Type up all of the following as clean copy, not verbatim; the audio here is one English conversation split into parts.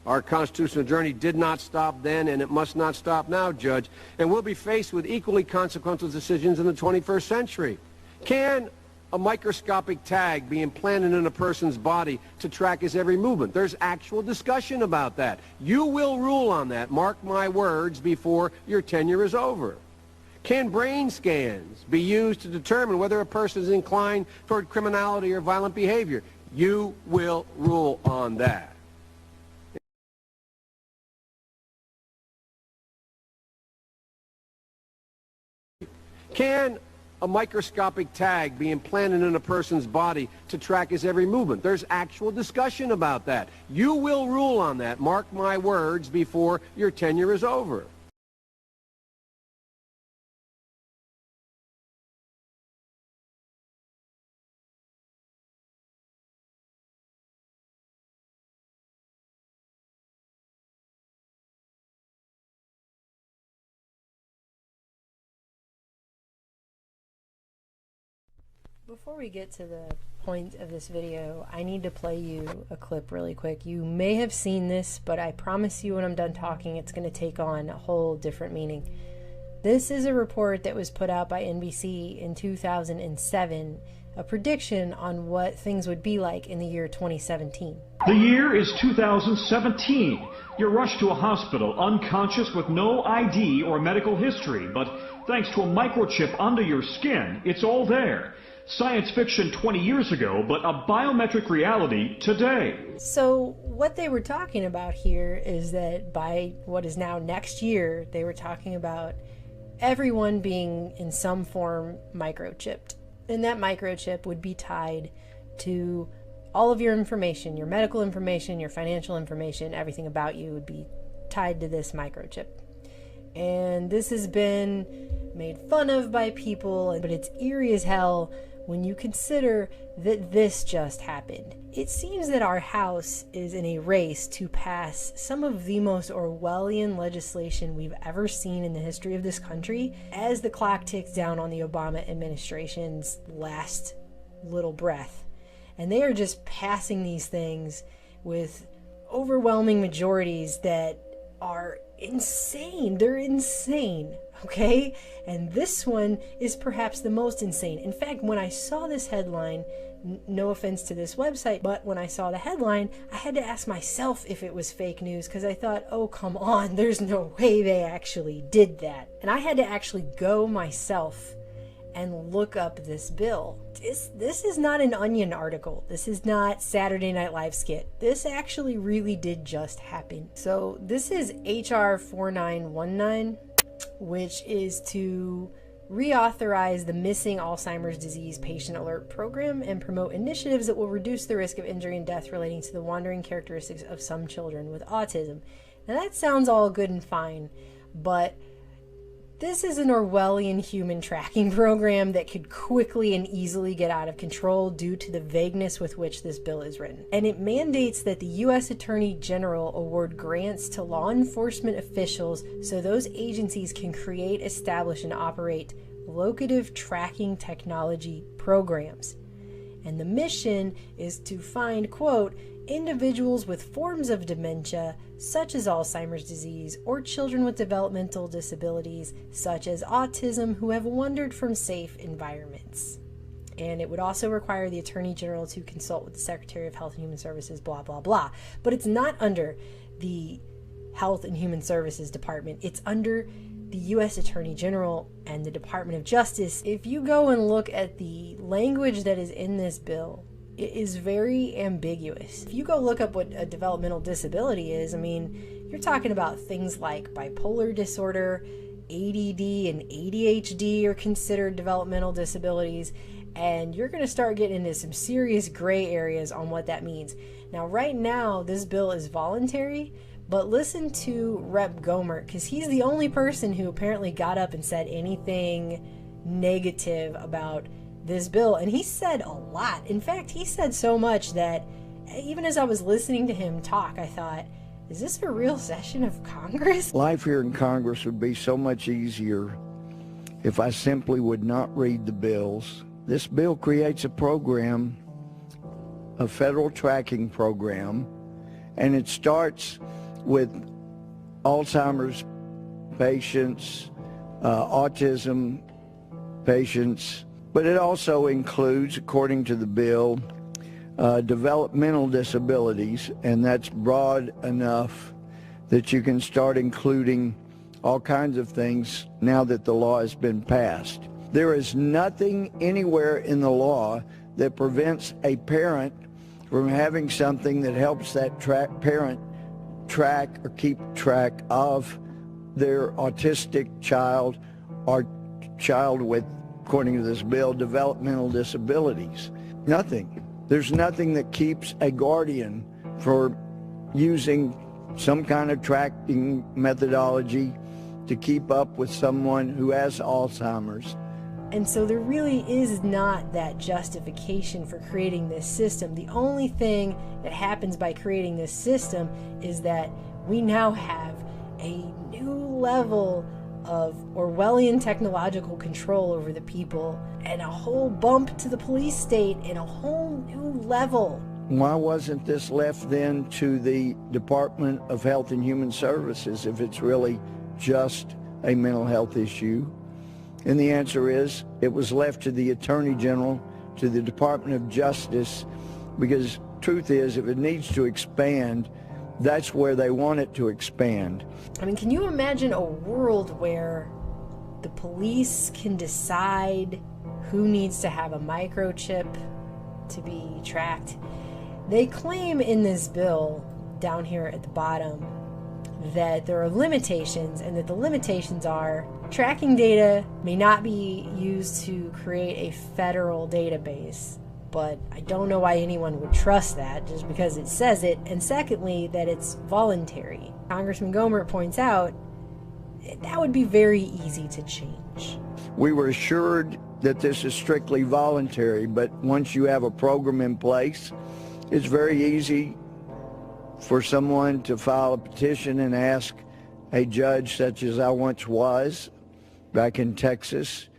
Our constitutional journey did not stop then, and it must not stop now, Judge. And we'll be faced with equally consequential decisions in the 21st century. Can a microscopic tag be implanted in a person's body to track his every movement? There's actual discussion about that. You will rule on that, mark my words, before your tenure is over. Can brain scans be used to determine whether a person is inclined toward criminality or violent behavior? You will rule on that. Can a microscopic tag be implanted in a person's body to track his every movement? There's actual discussion about that. You will rule on that, mark my words, before your tenure is over. Before we get to the point of this video, I need to play you a clip really quick. You may have seen this, but I promise you when I'm done talking, it's going to take on a whole different meaning. This is a report that was put out by NBC in 2007, a prediction on what things would be like in the year 2017. The year is 2017. You're rushed to a hospital unconscious with no ID or medical history, but thanks to a microchip under your skin, it's all there. Science fiction 20 years ago, but a biometric reality today. So what they were talking about here is that by what is now next year, they were talking about everyone being in some form microchipped. And that microchip would be tied to all of your information, your medical information, your financial information, everything about you would be tied to this microchip. And this has been made fun of by people, but it's eerie as hell when you consider that this just happened. It seems that our House is in a race to pass some of the most Orwellian legislation we've ever seen in the history of this country as the clock ticks down on the Obama administration's last little breath. And they are just passing these things with overwhelming majorities that are insane. They're insane. Okay? And this one is perhaps the most insane. In fact, when I saw this headline, no offense to this website, but when I saw the headline, I had to ask myself if it was fake news because I thought, oh, come on, there's no way they actually did that. And I had to actually go myself and look up this bill. This is not an Onion article. This is not Saturday Night Live skit. This actually really did just happen. So this is HR 4919. Which is to reauthorize the Missing Alzheimer's Disease Patient Alert Program and promote initiatives that will reduce the risk of injury and death relating to the wandering characteristics of some children with autism. Now that sounds all good and fine, but this is an Orwellian human tracking program that could quickly and easily get out of control due to the vagueness with which this bill is written. And it mandates that the U.S. Attorney General award grants to law enforcement officials so those agencies can create, establish, and operate locative tracking technology programs. And the mission is to find, quote, individuals with forms of dementia, such as Alzheimer's disease, or children with developmental disabilities, such as autism, who have wandered from safe environments. And it would also require the Attorney General to consult with the Secretary of Health and Human Services, blah, blah, blah. But it's not under the Health and Human Services Department. It's under the U.S. Attorney General and the Department of Justice. If you go and look at the language that is in this bill, it is very ambiguous. If you go look up what a developmental disability is, I mean, you're talking about things like bipolar disorder, ADD, and ADHD are considered developmental disabilities, and you're going to start getting into some serious gray areas on what that means. Now, right now, this bill is voluntary, but listen to Rep. Gohmert, because he's the only person who apparently got up and said anything negative about this bill, and he said a lot. In fact, he said so much that even as I was listening to him talk, I thought, is this a real session of Congress? Life here in Congress would be so much easier if I simply would not read the bills. This bill creates a program, a federal tracking program, and it starts with Alzheimer's patients, autism patients, but it also includes, according to the bill, developmental disabilities, and that's broad enough that you can start including all kinds of things now that the law has been passed. There is nothing anywhere in the law that prevents a parent from having something that helps that parent track or keep track of their autistic child or child with, according to this bill, developmental disabilities. Nothing. There's nothing that keeps a guardian for using some kind of tracking methodology to keep up with someone who has Alzheimer's. And so there really is not that justification for creating this system. The only thing that happens by creating this system is that we now have a new level of Orwellian technological control over the people, and a whole bump to the police state and a whole new level. Why wasn't this left then to the Department of Health and Human Services if it's really just a mental health issue? And the answer is it was left to the Attorney General, to the Department of Justice, because truth is, if it needs to expand, that's where they want it to expand. I mean, can you imagine a world where the police can decide who needs to have a microchip to be tracked? They claim in this bill down here at the bottom that there are limitations, and that the limitations are tracking data may not be used to create a federal database. But I don't know why anyone would trust that just because it says it. And secondly, that it's voluntary. Congressman Gohmert points out that would be very easy to change. We were assured that this is strictly voluntary, but once you have a program in place, it's very easy for someone to file a petition and ask a judge, such as I once was back in Texas,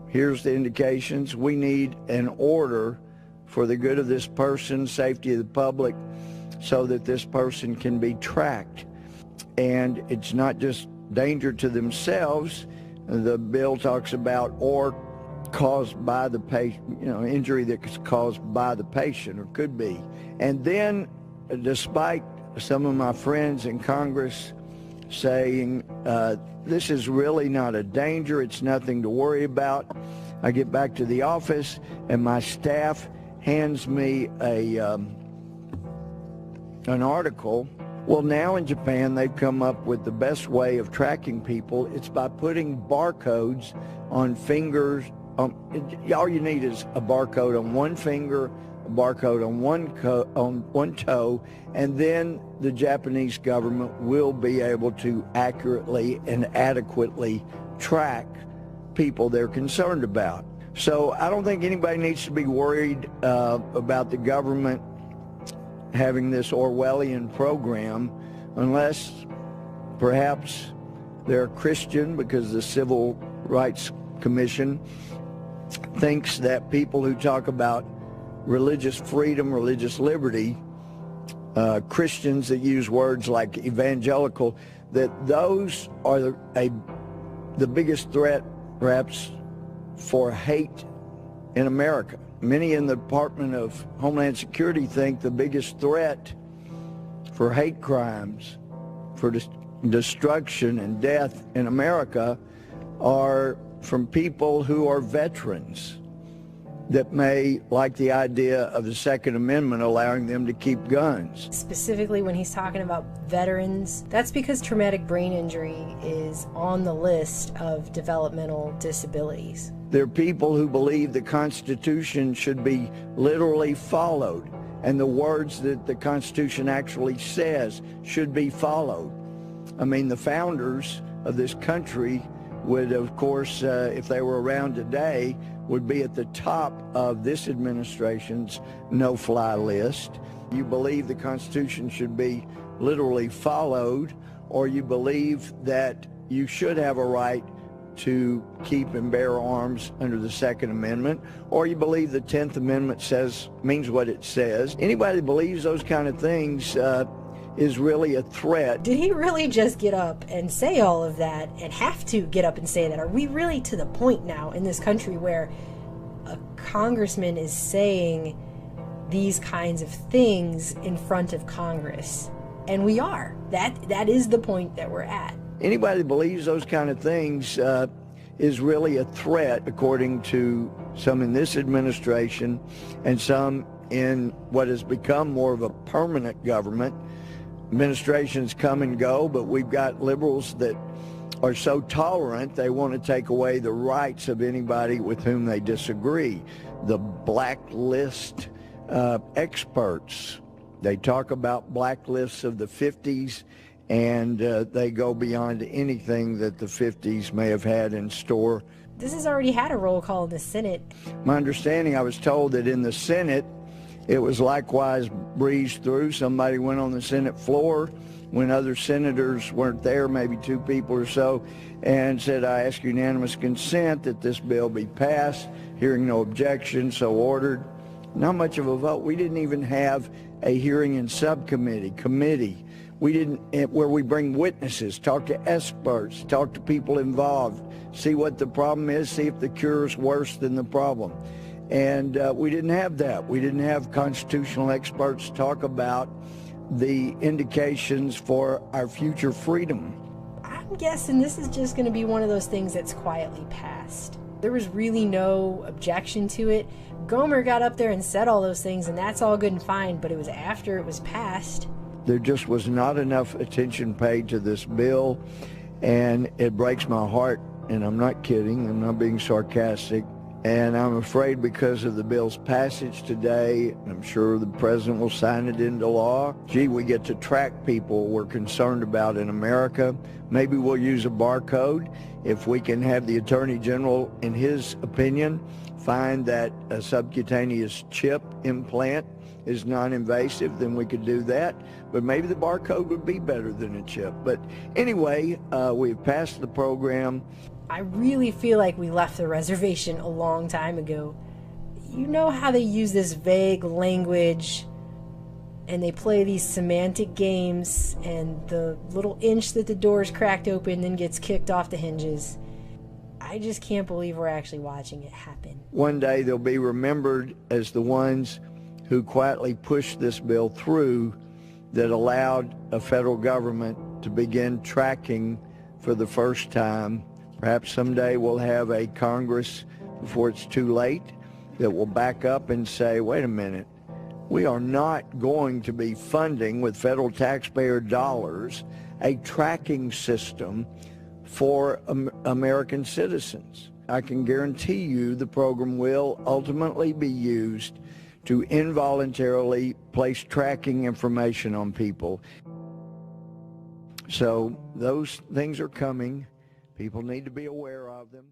here's the indications. We need an order for the good of this person, safety of the public, so that this person can be tracked. And it's not just danger to themselves. The bill talks about or caused by the patient, injury that's caused by the patient, or could be. And then, despite some of my friends in Congress saying, this is really not a danger, it's nothing to worry about, I get back to the office and my staff hands me an article. Well, now in Japan they've come up with the best way of tracking people. It's by putting barcodes on fingers. All you need is a barcode on one finger, a barcode on one toe, and then the Japanese government will be able to accurately and adequately track people they're concerned about. So I don't think anybody needs to be worried about the government having this Orwellian program, unless perhaps they're Christian, because the Civil Rights Commission thinks that people who talk about religious freedom, religious liberty, Christians that use words like evangelical, that those are the biggest threat perhaps for hate in America. Many in the Department of Homeland Security think the biggest threat for hate crimes, for destruction and death in America are from people who are veterans that may like the idea of the Second Amendment allowing them to keep guns. Specifically when he's talking about veterans, that's because traumatic brain injury is on the list of developmental disabilities. There are people who believe the Constitution should be literally followed, and the words that the Constitution actually says should be followed. I mean, the founders of this country would, of course, if they were around today, would be at the top of this administration's no-fly list. You believe the Constitution should be literally followed, or you believe that you should have a right to keep and bear arms under the Second Amendment, or you believe the 10th Amendment means what it says. Anybody that believes those kind of things is really a threat. Did he really just get up and say all of that and have to get up and say that? Are we really to the point now in this country where a congressman is saying these kinds of things in front of Congress? And we are. That is the point that we're at. Anybody that believes those kind of things is really a threat, according to some in this administration and some in what has become more of a permanent government. Administrations come and go, but we've got liberals that are so tolerant they want to take away the rights of anybody with whom they disagree. The blacklist experts, they talk about blacklists of the 50s, and they go beyond anything that the 50s may have had in store. This has already had a roll call in the Senate. My understanding, I was told that in the Senate, it was likewise breezed through. Somebody went on the Senate floor when other senators weren't there, maybe two people or so, and said, I ask unanimous consent that this bill be passed. Hearing no objection, so ordered. Not much of a vote. We didn't even have a hearing in committee. We didn't, where we bring witnesses, talk to experts, talk to people involved, see what the problem is, see if the cure is worse than the problem. And we didn't have that. We didn't have constitutional experts talk about the indications for our future freedom. I'm guessing this is just going to be one of those things that's quietly passed. There was really no objection to it. Gomer got up there and said all those things, and that's all good and fine, but it was after it was passed. There just was not enough attention paid to this bill, and it breaks my heart, and I'm not kidding, I'm not being sarcastic, and I'm afraid because of the bill's passage today, I'm sure the president will sign it into law. Gee, we get to track people we're concerned about in America. Maybe we'll use a barcode. If we can have the Attorney General, in his opinion, find that a subcutaneous chip implant is non-invasive, then we could do that. But maybe the barcode would be better than a chip. But anyway, we've passed the program. I really feel like we left the reservation a long time ago. You know how they use this vague language and they play these semantic games, and the little inch that the door is cracked open then gets kicked off the hinges. I just can't believe we're actually watching it happen. One day they'll be remembered as the ones who quietly pushed this bill through that allowed a federal government to begin tracking for the first time. Perhaps someday we'll have a Congress, before it's too late, that will back up and say, wait a minute, we are not going to be funding with federal taxpayer dollars a tracking system for American citizens. I can guarantee you the program will ultimately be used to involuntarily place tracking information on people. So those things are coming. People need to be aware of them.